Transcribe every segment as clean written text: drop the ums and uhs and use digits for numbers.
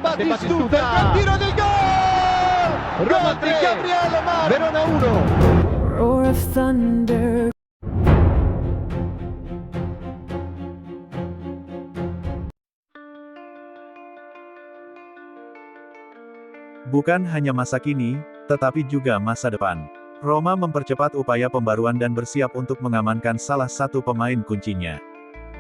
Batistuta, il tiro del gol! Gol di Gabriele Mar, Verona 1. Roar of thunder. Bukan hanya masa kini, tetapi juga masa depan. Roma mempercepat upaya pembaruan dan bersiap untuk mengamankan salah satu pemain kuncinya.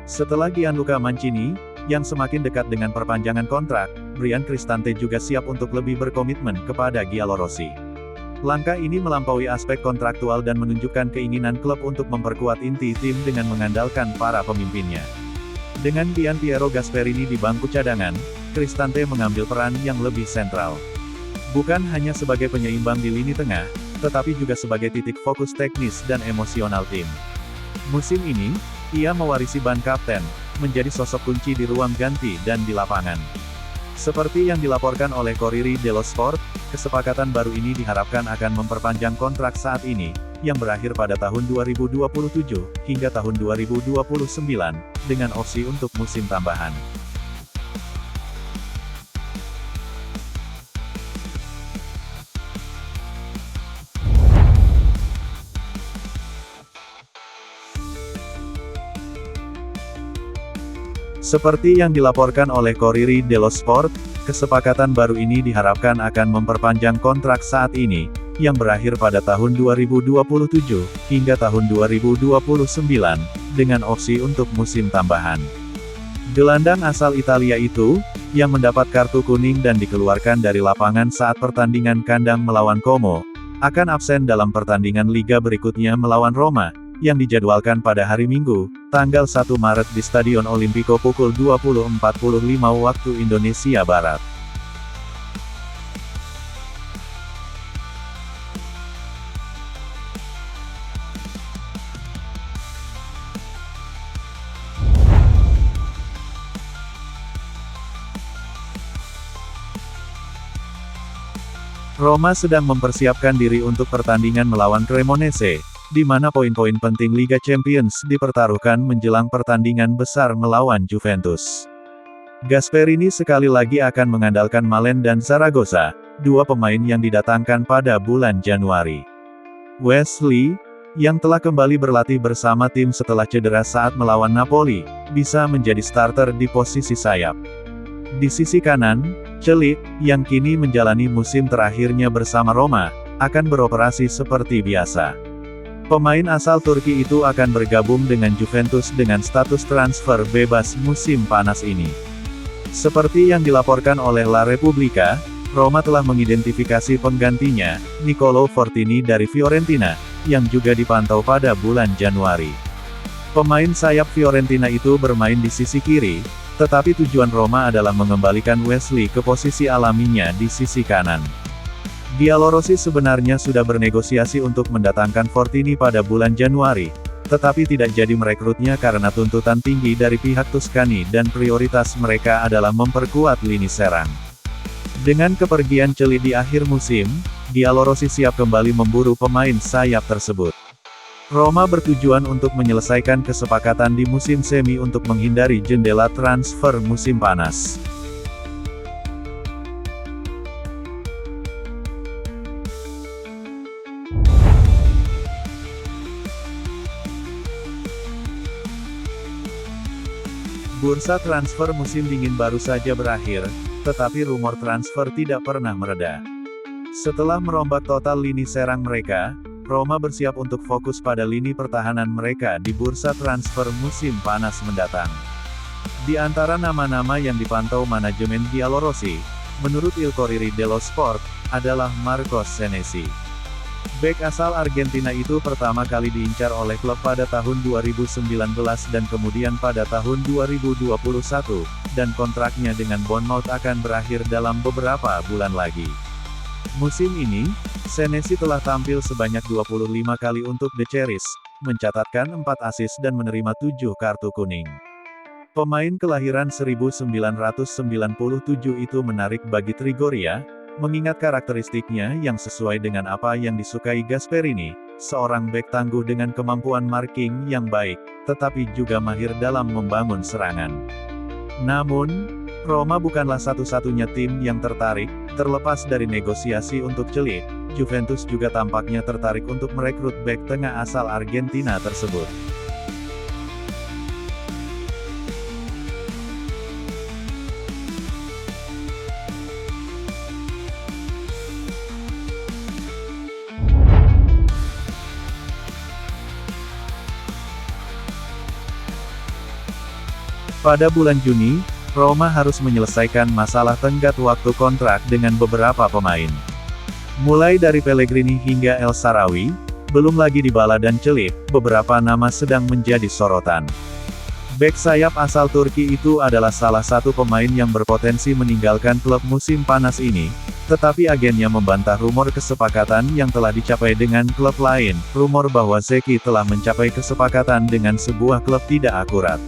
Setelah Gianluca Mancini, yang semakin dekat dengan perpanjangan kontrak, Bryan Cristante juga siap untuk lebih berkomitmen kepada Giallorossi. Langkah ini melampaui aspek kontraktual dan menunjukkan keinginan klub untuk memperkuat inti tim dengan mengandalkan para pemimpinnya. Dengan Gian Piero Gasperini di bangku cadangan, Cristante mengambil peran yang lebih sentral. Bukan hanya sebagai penyeimbang di lini tengah, tetapi juga sebagai titik fokus teknis dan emosional tim. Musim ini, ia mewarisi ban kapten, menjadi sosok kunci di ruang ganti dan di lapangan. Seperti yang dilaporkan oleh Corriere dello Sport, kesepakatan baru ini diharapkan akan memperpanjang kontrak saat ini, yang berakhir pada tahun 2027, hingga tahun 2029, dengan opsi untuk musim tambahan. Seperti yang dilaporkan oleh Corriere dello Sport, kesepakatan baru ini diharapkan akan memperpanjang kontrak saat ini, yang berakhir pada tahun 2027, hingga tahun 2029, dengan opsi untuk musim tambahan. Gelandang asal Italia itu, yang mendapat kartu kuning dan dikeluarkan dari lapangan saat pertandingan kandang melawan Como, akan absen dalam pertandingan Liga berikutnya melawan Roma, yang dijadwalkan pada hari Minggu, tanggal 1 Maret di Stadion Olimpico pukul 20.45 waktu Indonesia Barat. Roma sedang mempersiapkan diri untuk pertandingan melawan Cremonese, di mana poin-poin penting Liga Champions dipertaruhkan menjelang pertandingan besar melawan Juventus. Gasperini sekali lagi akan mengandalkan Malen dan Zaragoza, dua pemain yang didatangkan pada bulan Januari. Wesley, yang telah kembali berlatih bersama tim setelah cedera saat melawan Napoli, bisa menjadi starter di posisi sayap. Di sisi kanan, Celik, yang kini menjalani musim terakhirnya bersama Roma, akan beroperasi seperti biasa. Pemain asal Turki itu akan bergabung dengan Juventus dengan status transfer bebas musim panas ini. Seperti yang dilaporkan oleh La Repubblica, Roma telah mengidentifikasi penggantinya, Niccolò Fortini dari Fiorentina, yang juga dipantau pada bulan Januari. Pemain sayap Fiorentina itu bermain di sisi kiri, tetapi tujuan Roma adalah mengembalikan Wesley ke posisi alaminya di sisi kanan. Giallorossi sebenarnya sudah bernegosiasi untuk mendatangkan Fortini pada bulan Januari, tetapi tidak jadi merekrutnya karena tuntutan tinggi dari pihak Tuscany dan prioritas mereka adalah memperkuat lini serang. Dengan kepergian Celik di akhir musim, Giallorossi siap kembali memburu pemain sayap tersebut. Roma bertujuan untuk menyelesaikan kesepakatan di musim semi untuk menghindari jendela transfer musim panas. Bursa transfer musim dingin baru saja berakhir, tetapi rumor transfer tidak pernah mereda. Setelah merombak total lini serang mereka, Roma bersiap untuk fokus pada lini pertahanan mereka di bursa transfer musim panas mendatang. Di antara nama-nama yang dipantau manajemen Giallorossi, menurut Il Corriere dello Sport, adalah Marcos Senesi. Bek asal Argentina itu pertama kali diincar oleh klub pada tahun 2019 dan kemudian pada tahun 2021, dan kontraknya dengan Bournemouth akan berakhir dalam beberapa bulan lagi. Musim ini, Senesi telah tampil sebanyak 25 kali untuk The Cherries, mencatatkan 4 assist dan menerima 7 kartu kuning. Pemain kelahiran 1997 itu menarik bagi Trigoria, mengingat karakteristiknya yang sesuai dengan apa yang disukai Gasperini, seorang bek tangguh dengan kemampuan marking yang baik, tetapi juga mahir dalam membangun serangan. Namun, Roma bukanlah satu-satunya tim yang tertarik, terlepas dari negosiasi untuk Celik, Juventus juga tampaknya tertarik untuk merekrut bek tengah asal Argentina tersebut. Pada bulan Juni, Roma harus menyelesaikan masalah tenggat waktu kontrak dengan beberapa pemain. Mulai dari Pellegrini hingga El Shaarawy, belum lagi Dybala dan Celik, beberapa nama sedang menjadi sorotan. Bek sayap asal Turki itu adalah salah satu pemain yang berpotensi meninggalkan klub musim panas ini, tetapi agennya membantah rumor kesepakatan yang telah dicapai dengan klub lain. Rumor bahwa Zeki telah mencapai kesepakatan dengan sebuah klub tidak akurat.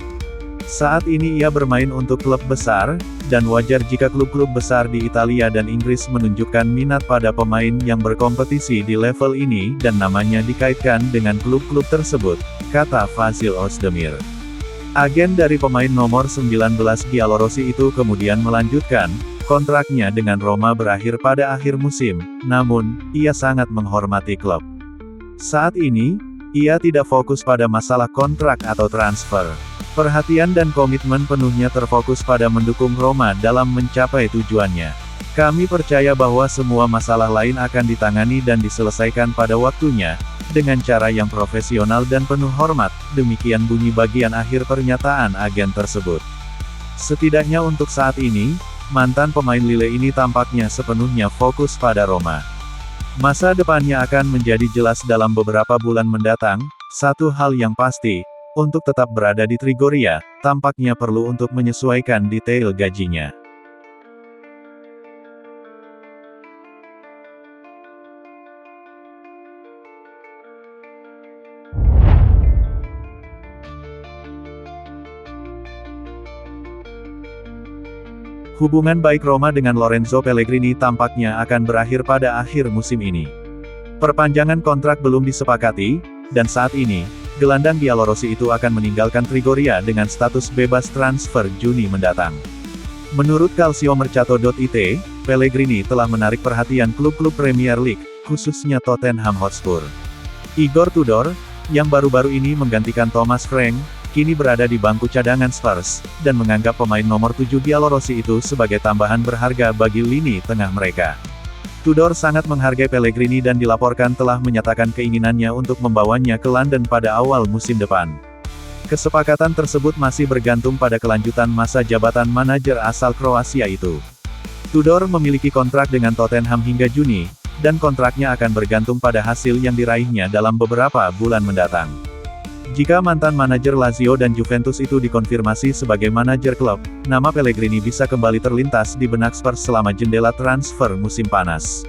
Saat ini ia bermain untuk klub besar, dan wajar jika klub-klub besar di Italia dan Inggris menunjukkan minat pada pemain yang berkompetisi di level ini dan namanya dikaitkan dengan klub-klub tersebut, kata Vasil Ozdemir. Agen dari pemain nomor 19 Giallorossi itu kemudian melanjutkan, kontraknya dengan Roma berakhir pada akhir musim, namun, ia sangat menghormati klub. Saat ini, ia tidak fokus pada masalah kontrak atau transfer. Perhatian dan komitmen penuhnya terfokus pada mendukung Roma dalam mencapai tujuannya. Kami percaya bahwa semua masalah lain akan ditangani dan diselesaikan pada waktunya, dengan cara yang profesional dan penuh hormat, demikian bunyi bagian akhir pernyataan agen tersebut. Setidaknya untuk saat ini, mantan pemain Lille ini tampaknya sepenuhnya fokus pada Roma. Masa depannya akan menjadi jelas dalam beberapa bulan mendatang. Satu hal yang pasti, untuk tetap berada di Trigoria, tampaknya perlu untuk menyesuaikan detail gajinya. Hubungan baik Roma dengan Lorenzo Pellegrini tampaknya akan berakhir pada akhir musim ini. Perpanjangan kontrak belum disepakati, dan saat ini, gelandang Giallorossi itu akan meninggalkan Trigoria dengan status bebas transfer Juni mendatang. Menurut Calciomercato.it, Pellegrini telah menarik perhatian klub-klub Premier League, khususnya Tottenham Hotspur. Igor Tudor, yang baru-baru ini menggantikan Thomas Frank, kini berada di bangku cadangan Spurs, dan menganggap pemain nomor 7 Giallorossi itu sebagai tambahan berharga bagi lini tengah mereka. Tudor sangat menghargai Pellegrini dan dilaporkan telah menyatakan keinginannya untuk membawanya ke London pada awal musim depan. Kesepakatan tersebut masih bergantung pada kelanjutan masa jabatan manajer asal Kroasia itu. Tudor memiliki kontrak dengan Tottenham hingga Juni, dan kontraknya akan bergantung pada hasil yang diraihnya dalam beberapa bulan mendatang. Jika mantan manajer Lazio dan Juventus itu dikonfirmasi sebagai manajer klub, nama Pellegrini bisa kembali terlintas di benak Spurs selama jendela transfer musim panas.